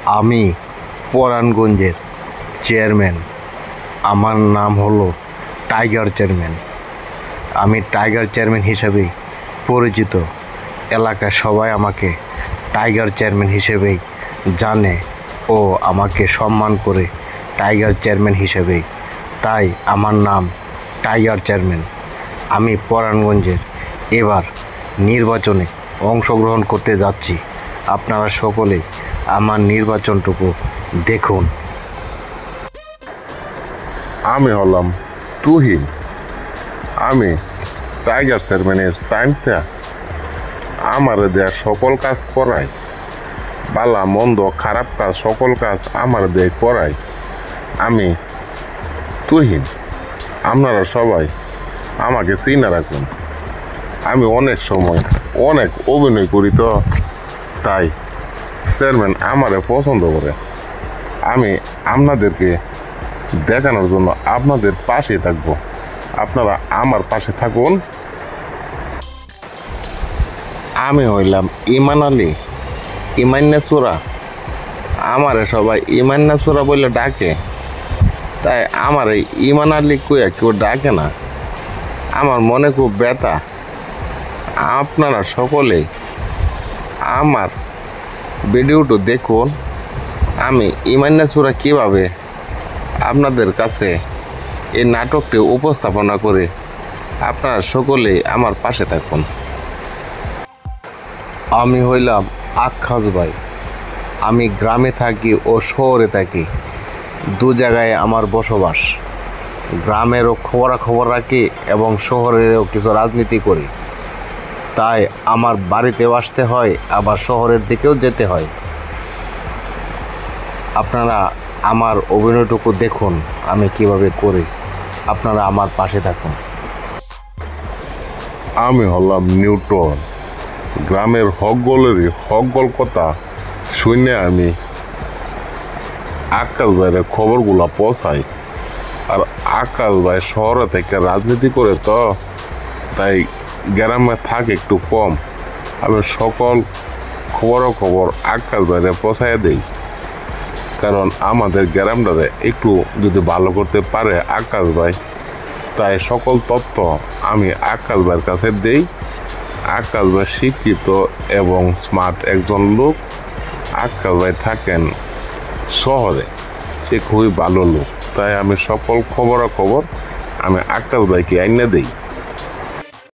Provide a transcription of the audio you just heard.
আমি পরাণগঞ্জের চেয়ারম্যান। আমার নাম হলো টাইগার চেয়ারম্যান। আমি টাইগার চেয়ারম্যান হিসেবেই পরিচিত। এলাকার সবাই আমাকে টাইগার চেয়ারম্যান হিসেবেই জানে ও আমাকে সম্মান করে টাইগার চেয়ারম্যান হিসেবেই। তাই আমার নাম টাইগার চেয়ারম্যান। আমি পরাণগঞ্জের এবার নির্বাচনে অংশগ্রহণ করতে যাচ্ছি। আপনারা সকলে আমার নির্বাচনটুকু দেখুন। আমি হলাম তুহিন। আমি টাইগার চেয়ারম্যানের সায়েন্সে আমার দেয়া সকল কাজ করাই, বালা মন্দ খারাপ কাজ সকল কাজ আমার দিয়ে করাই। আমি তুহিন, আপনারা সবাই আমাকে চিনে রাখুন। আমি অনেক সময় অনেক অভিনয় করি, তো তাই চেয়ারম্যান আমারে পছন্দ করে। আমি আপনাদেরকে দেখানোর জন্য আপনাদের পাশে থাকবো। আপনারা আমার পাশে থাকুন। আমি হইলাম ইমান আলী, ইমান্না চোরা। আমারে সবাই ইমান্না চোরা বলে ডাকে, তাই আমার এই ইমান আলী কইয়া কেউ ডাকে না। আমার মনে খুব ব্যথা। আপনারা সকলেই আমার ভিডিওটা দেখুন। আমি ইমান্না চোরা কীভাবে আপনাদের কাছে এই নাটকটি উপস্থাপনা করে। আপনারা সকলেই আমার পাশে থাকুন। আমি হইলাম আখাস ভাই। আমি গ্রামে থাকি ও শহরে থাকি, দু জায়গায় আমার বসবাস। গ্রামেরও খবরাখবর রাখি এবং শহরেরও কিছু রাজনীতি করি। তাই আমার বাড়িতেও আসতে হয়, আবার শহরের দিকেও যেতে হয়। আপনারা আমার অভিনয়টুকু দেখুন আমি কিভাবে করি। আপনারা আমার পাশে থাকুন। আমি হলাম নিউটন। গ্রামের হকগোলেরই হকগোল কথা শুনে আমি আকাশ ভাইয়ের খবরগুলা পৌঁছাই। আর আকাশ ভাই শহরে থেকে রাজনীতি করে, তো তাই গ্রামে থাকে একটু কম। আমি সকল খবর আকাশ ভাইরে পৌঁছাই দিই, কারণ আমাদের গ্রামটারে একটু যদি ভালো করতে পারে আকাশ ভাই, তাই সকল তথ্য আমি আকাশ ভাইয়ের কাছে দেই। আকাশ ভাই শিক্ষিত এবং স্মার্ট একজন লোক। আকাশ ভাই থাকেন শহরে, সে খুবই ভালো লোক। তাই আমি সকল খবর আমি আকাশ ভাইকে আইনা দিই।